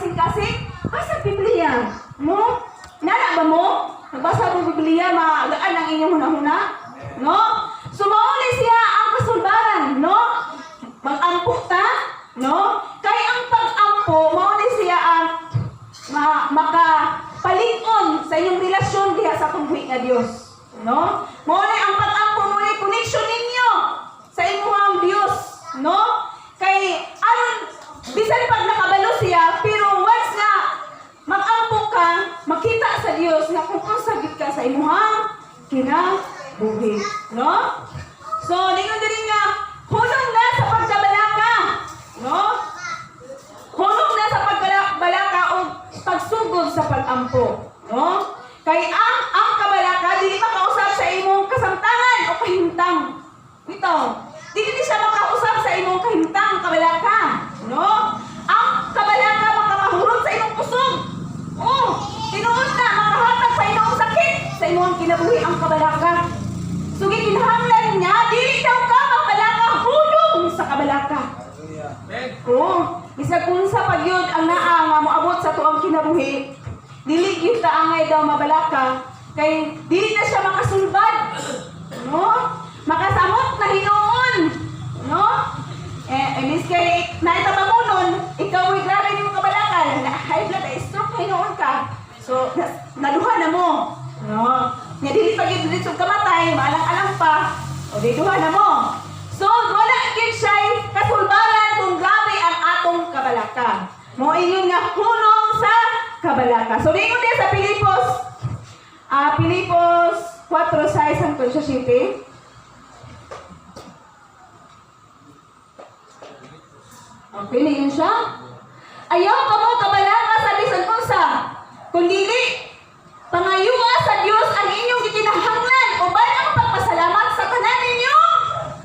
kasing-kasing, basa Biblia. No? Nana ba mo? Nagbasa mo Biblia, magaan ang inyong hunahuna? No? Sumauli siya ang kasulbaran, no? Mag-ampo ta, no? Kaya ang pag-ampo, mauli siya ang makapalingon sa inyong relasyon diha sa tungwi nga Dios, no? Mauli ang pag-ampo, mauli connection ninyo sa inyong Dios, no? Kay aron bisan pag nakabalo siya, pero once nga mag-ampo ka, makita sa Dios nga kung sagit ka sa imuhang kinabuhi, no? So, ningon diri nga hulong na sa pagkabalaka, no? Hulong na sa pagkabalaka o pagsugod sa pag-ampo, no? Kay ang kabalaka dili makausap sa imong kasamtangan o kahimtang. Ito, dili siya makausap sa imong kahimtang kabalaka, no? Ang kabalaka makamahurot sa imong kusog. Oh, tinuod na makahatag sa imong sakit sa imong kinabuhi ang kabalaka. So gikinahanglan niya dili daw ka kabalaka hulong sa kabalaka. Oh, bisag unsa pa gyud ang naa nga moabot sa tuang kinabuhi, dili gyud ta angay daw mabalaka kay dili na siya makasulbad, no? Makasamot na hinuon, no? Imbis kay naita pamunon, ikaw ay grabe nimo kabalaka, high blood, stroke hinuon ka. So naduha na mo, no? Nga dili pa gyud dito kamatay, maalang-alang pa, o diduha na mo. So wala gyud siya kasulbaran kung grabe ang atong kabalaka. Mo ingon nga hulong sa kabalaka. So lingon din sa Pilipos. Pilipos 4:6 hangtod sa 7. Okay, lingon siya. Ayaw ka mo kabalaka sa bisan unsa, kundili pangayuwa sa Dios ang inyong gikinahanglan uban ang pagpasalamat sa tanan ninyong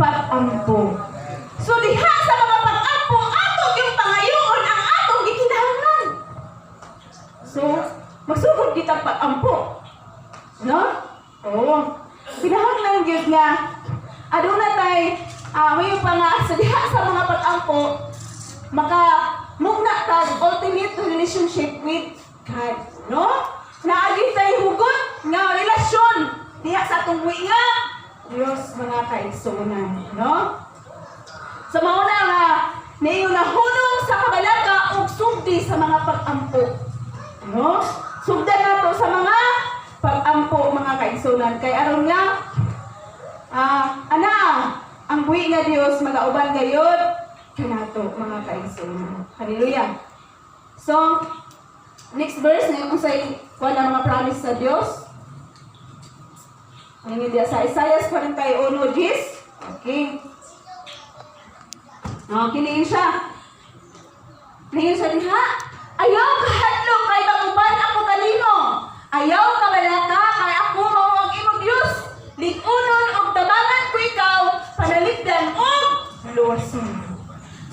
pag-ampo. So diha sa mga pag-ampo ato yung pangayoon ang atong gikinahanglan. So magsugod kita pag-ampo, no? Oo. Kinahanglan gyud nga aduna tay may pa nga sa diha sa mga pag-ampo muna tag ultimate relationship with God, no? Naagi tay hugot nga relasyon diha sa tungwi nga Dios mga kaigsuonan, no? Sa mauna nga niyo nahulong sa kabalaka ug sugdi sa mga pag-ampo, no? Sugdan nato sa mga pag-ampo mga kaigsuonan kay aron nga ang buhi nga Dios magauban gayud kanato mga kaigsuonan. Hallelujah. So next verse na yung say kuha na mga promise sa Dios. Ang hindi sa Isaiah 41:10. Okay. Kiniin siya. Kiniin siya diha. Ayaw kahadlok kay maguban ako kanimo. Ayaw kabalaka kay ako mao ang imong Dios. Lig-unon og tabangan ko ikaw, panaligdan og luwason.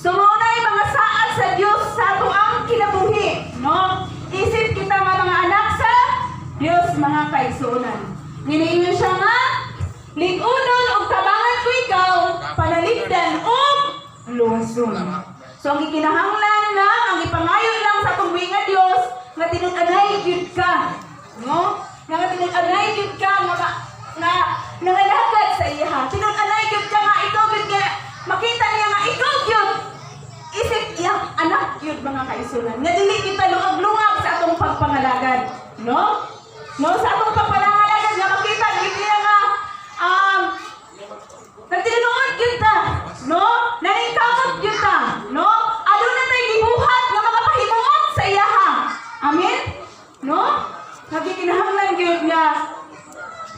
So mao na yung mga saad sa Dios sa ato ang kinabuhi, no? Isip kita nga mga anak sa Dios mga kaigsuonan. Nginiingon siya nga, lig-unon og tabangan ko ikaw, panaligdan og luwason. So ang gikinahanglan lang, ang ipangayo lang sa tungwi nga Dios, nga tinud-anay gyud ka, no? Nga tinud-anay gyud ka nga nangalagad sa iya. Tinud-anay gyud ka nga ikaw gyud nga makita niya nga ikaw gyud isip iyang anak gyud mga kaigsuonan. Nga dili kita lungag-lungag sa atong pagpangalagad, no? No, sa atong pagpangalagad nga makita gyud niya nga nagtinuod gyud ta, no? Naningkamot gyud ta, no? Aduna tay gibuhat nga mga pahimuot sa iyaha. Amen? No? Nagikinahanglan gyud nga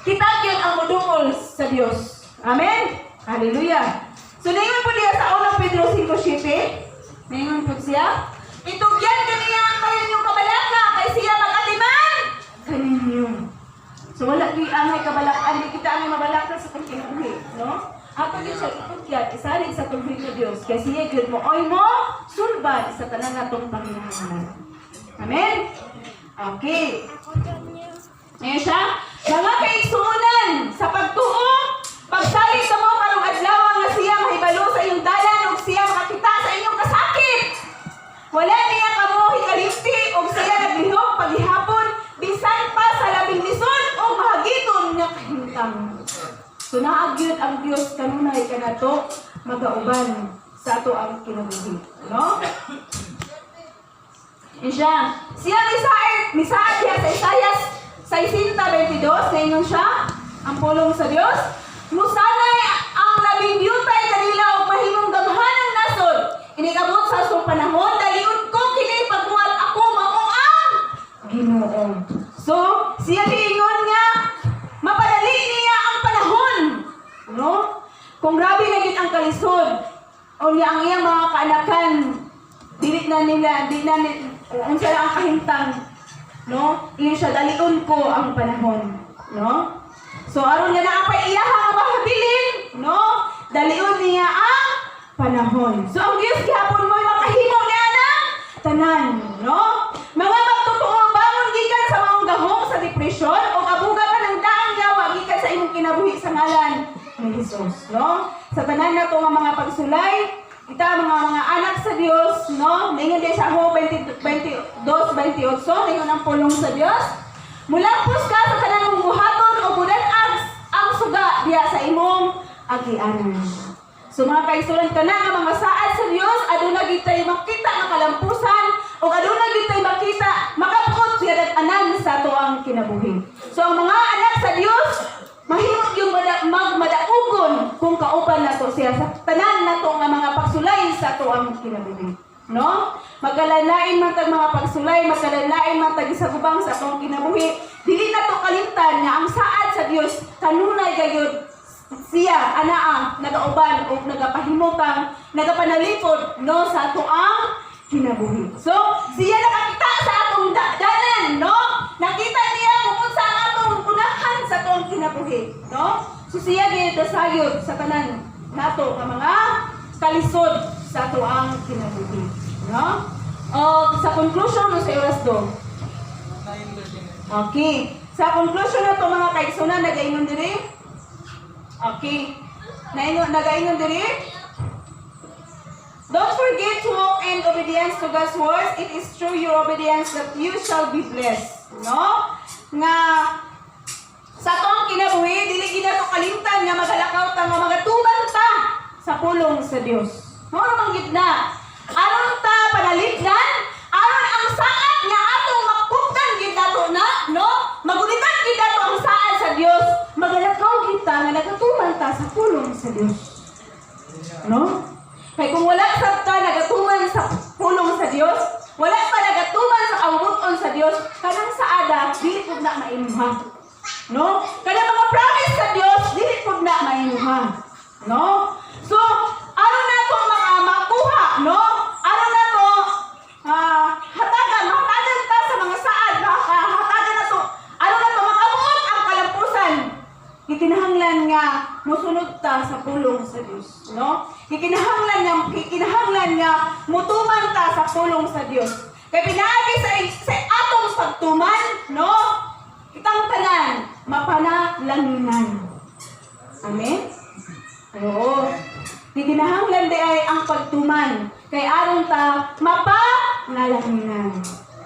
kita gyud ang modungol sa Dios. Amen? Hallelujah. So ningon po diya sa 1 Pedro 5:7. Ningon po siya, itugyan kaniya ang kaninyong kabalaka kay siya mag-atiman kaninyo. So wala gyud angay kabalakan, di kita angay mabalaka sa kinabuhi, no? Ato gyud siya itugyan, isalig sa tungwi nga Dios kay siya gyud mo oy mo sulbad sa tanan natong panginahanglan. Amen? Okay. Ngayon siya, mga kaigsuonan sa pagtuo, pagsalig sa mo karong adlaw nga siya mahibalo sa iyong dalan ug siya makakita sa inyong kasakit. Wala niya kamo hikalimti gyud ang Dios kanunay kanato magauban sa ato ang kinabuhi, no? Siya misaad siya sa Isaias 60:22, ngayon siya, ang pulong sa Dios. Musanay ang labing biyutay kanila o mahimong gamhanang nasod. Inigabot sa asong panahon, daliun ko kini pagmuhat ako mao ang Ginoo. So, siya giingon nga, mapadali niya ang panahon. No? Kung grabe na yun ang kalisod, o niya ang iyang mga kaanakan, di na unsa lang ang kahintang, no? Iyon siya, daliun ko ang panahon, no? So, aron niya na apay iyahang mahabilin, no? Daliun niya ang panahon. So, ang Diyos gihapon mo makahimo niya na tanan, no? Mga magtotoo bangon gikan sa mga gahong sa depresyon o kabuga ka ng daang yawa gikan sa imong kinabuhi sa ngalan ni Jesus, no? Sa tanan na to nga mga pagsulay, kita mga anak sa Dios, no? Ningon din sa Job 22:28, ningon ang pulong sa Dios. Mulampos ka sa tanang mong buhaton o budan ang suga diya sa imong agianan. So mga kaisulan ka na nga mga saad sa Dios, aduna gid tay makita nga kalampusan o aduna gid tay makita makapot siya dag-anan sa ato ang kinabuhi. So ang mga anak sa Dios mahimong yung magmadaugon kung kauban nato siya sa tanan nato nga mga pagsulay sa ato ang kinabuhi, no? Magkalalain man tag mga pagsulay, magkalalain man tag isagubang sa atong kinabuhi, dili nato kalimtan nga ang saad sa Dios kanunay gayud siya anaa nagauban o nagapahimutang nagapanalipod, no, sa ato ang kinabuhi. So siya nakakita sa atong danan, no? Nakita niya kung sa atong punahan sa atong kinabuhi, no? So siya gyud dasayod sa tanan nato nga mga kalisod sa ato ang kinabuhi, no? Sa conclusion no sa oras do. Okay. Sa conclusion na to mga kaigsunan nagaingon diri. Okay. Nagaingon diri. Don't forget to walk in obedience to God's words. It is through your obedience that you shall be blessed. No? Nga sa atong kinabuhi, dili gid nato kalimtan nga magalakaw ta nga magatuman ta sa pulong sa Dios. No naman gid na. Aron ta panaligdan, aron ang saad nga atong makuptan gid nato na, no? Magulitan gid nato ang saad sa Dios. Magalakaw kita nga nagatuman ta sa pulong sa Dios. No? Kaya kung wala sa ta nagatuman sa pulong sa Dios, wala pa nagatuman sa kabubuton sa Dios, kanang saada dili pud na maimuha. No? Kanang mga promise sa Dios dili pud na maimuha. No? So, aron nato makuha, no? Aron nato hatagan ta sa mga saad, hatagan nato. Aron nato makabuot ang kalampusan. Gikinahanglan nga mosunod ta sa pulong sa Dios, no? Gikinahanglan nga mutuman ta sa pulong sa Dios. Kay pinaagi sa atong pagtuman, no? Kitang tanan mapanalanginan. Amen. Oo. Gikinahanglan di ay ang pagtuman kay aron ta mapanalanginan,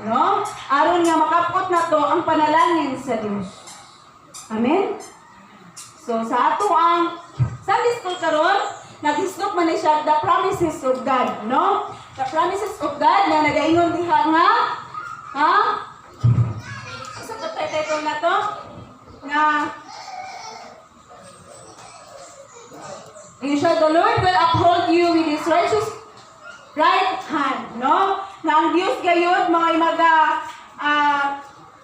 no? Aron nga makapot nato ang panalangin sa Dios. Amen. So sa ato ang Sunday school karon, nag-istok man siya the promises of God, no? The promises of God na nagaingon diha nga sa title na to nga the Lord will uphold you with His righteous right hand, no? Na ang Diyos gayud mga imaga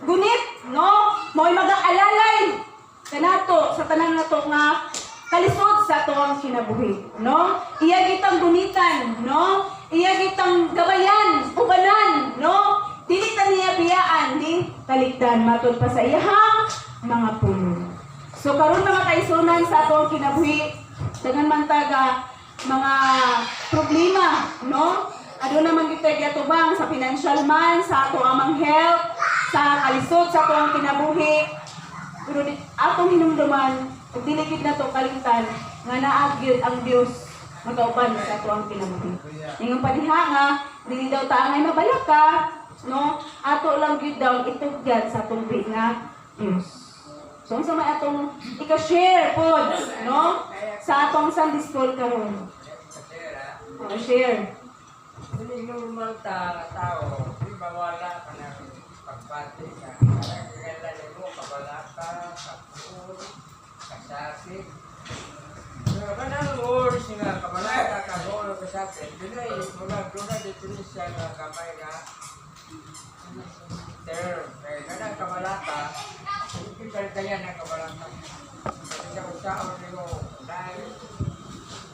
gunit, no? Mga imaga alalay kanato sa tanan nato nga kalisod sa ato ang kinabuhi, no? Iya gitang gunitan, no? Iya gitang gabayan, ubanan, no? Dili ta niya biyaan, di kaligdan matud pa sa iyahang mga puno. So karon mga kaisunan sa ato ang kinabuhi, dagan man taga mga problema, no? Ado naman kita giatubang sa financial man, sa ato amang health, sa kalisod sa ato ang kinabuhi. Pero atong hinumduman, ug dili gid nato kalimtan nga naagyud ang Dios magauban sa ato ang kinabuhi. Ingon pa diha nga dili daw ta angay mabalaka, no? Ato lang gid daw itugyan sa atong nga Dios. So unsa may atong ika-share pod, no? sa atong Sunday school karon. Share. Hindi normal tao, di ba wala ka ng pagbati ka. Parang kailan mo, kabalaka, kapul, kasakit. So, kanang oras nga, kabalaka, kapul, kasakit. Dunay, mula dito siya nga kamay nga. Term, kaya kanang kabalaka, hindi kaya ng kabalaka. Kasi sa usaon niyo, dahil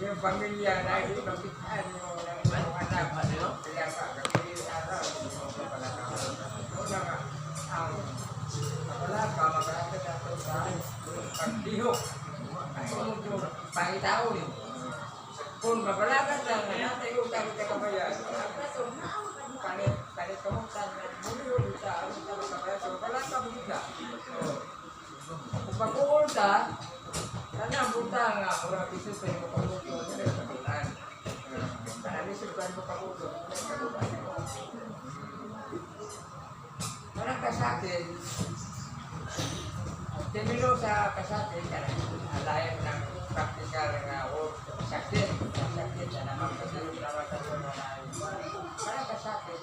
yung pamilya, dahil yung kapitan niyo, ng anak, kaya ka, kapili araw, yung kabalaka. Una nga, ang kabalaka, magalaka na ito sa pagdihok. Ay, yung pangitaon. Kung mabalaka na, natin yung kami kabayan, kanit kamutan, muli sa alam sa kabayan, so mabalaka mo kita. Kung pag-uol ka, sana buta nga, mura piso sa iyo pag-uol, hindi sa kabutan. Marami sila mo pag-uol, hindi sa kabutan. Parang kasakin, termino sa kasakin, alayan ng practical nga o sakit na naman kasi yung lawatan ko na parang kasakin,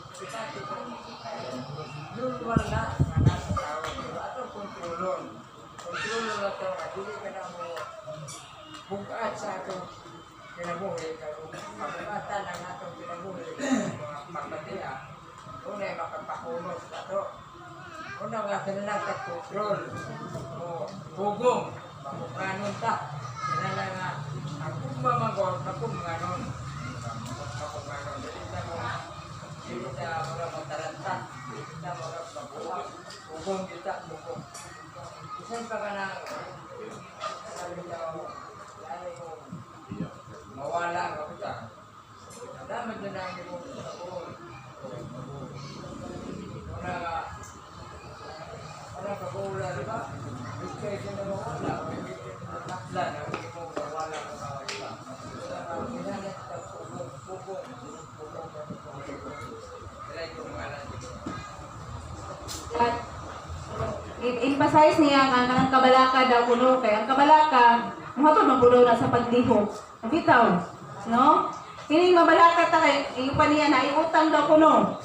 normal na nasa tao, ato kontrolon na ito, hindi ka na mo bukat sa atong kinabuhi, pagkakatan ang atong kinabuhi, mga pagbatia, unay makapakunos na ito. Una nga kanilang kontrol o hugong, makukanon ta. Kailangan nga, akong mamagod, akong ganon. Akong ganon. Dito sa mga mataranta, dito sa mga mabuhat, hugong kita, hugong. Isang pa ka na, sabi niya, lalo mo, mawala ang kapita. Dapat na namin mo sa buhay. Una nga, parang pag-uula, di ba? Gusto na mawala, nakla na, hindi mo mawala ang mga iba. Ginanit ka, pupong, kaya yung mga At emphasize niya nga ang kabalaka daw kuno kay ang kabalaka mohatod man puno na sa paglihok. Bitaw, no? Kini mabalaka ta kay iyo pa niya na iutang daw kuno.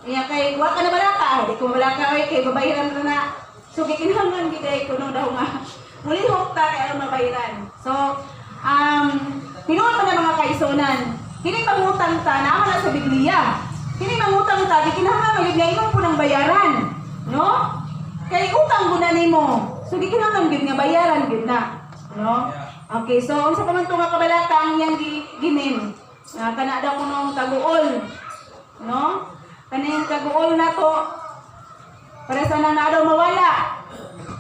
Iya kay wa ka na balaka, di ko balaka oy kay babayaran na na. So gikinahanglan gid kuno daw nga. Mulihok ta kay aron mabayaran. So tinuod man na mga kaisunan. Kini pangutang ta naa na sa Biblia. Kini mangutang ta gikinahanglan magid nga imong punang bayaran, no? Kay utang guna nimo. So di kinahanglan gid nga bayaran gid na, no? Okay, so unsa pa man to nga kabalaka ang iyang ginim? Kana daw kuno kaguol, no? Kaning kaguol na to para sa nang daw mawala.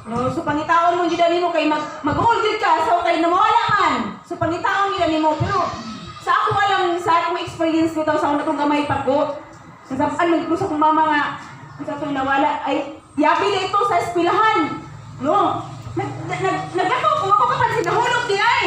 No, so pangitaon mo gid nimo kay mag-uol gid ka so kay namawala man. So pangitaon gid nimo pero sa ako alam sa akong experience nito sa una kong gamay pa ko. Sa saban ko sa kong mama nga sa tong nawala ay yapi na ito sa eskwelahan. No? Nagako, kung ako kapansin, nahulog di ay.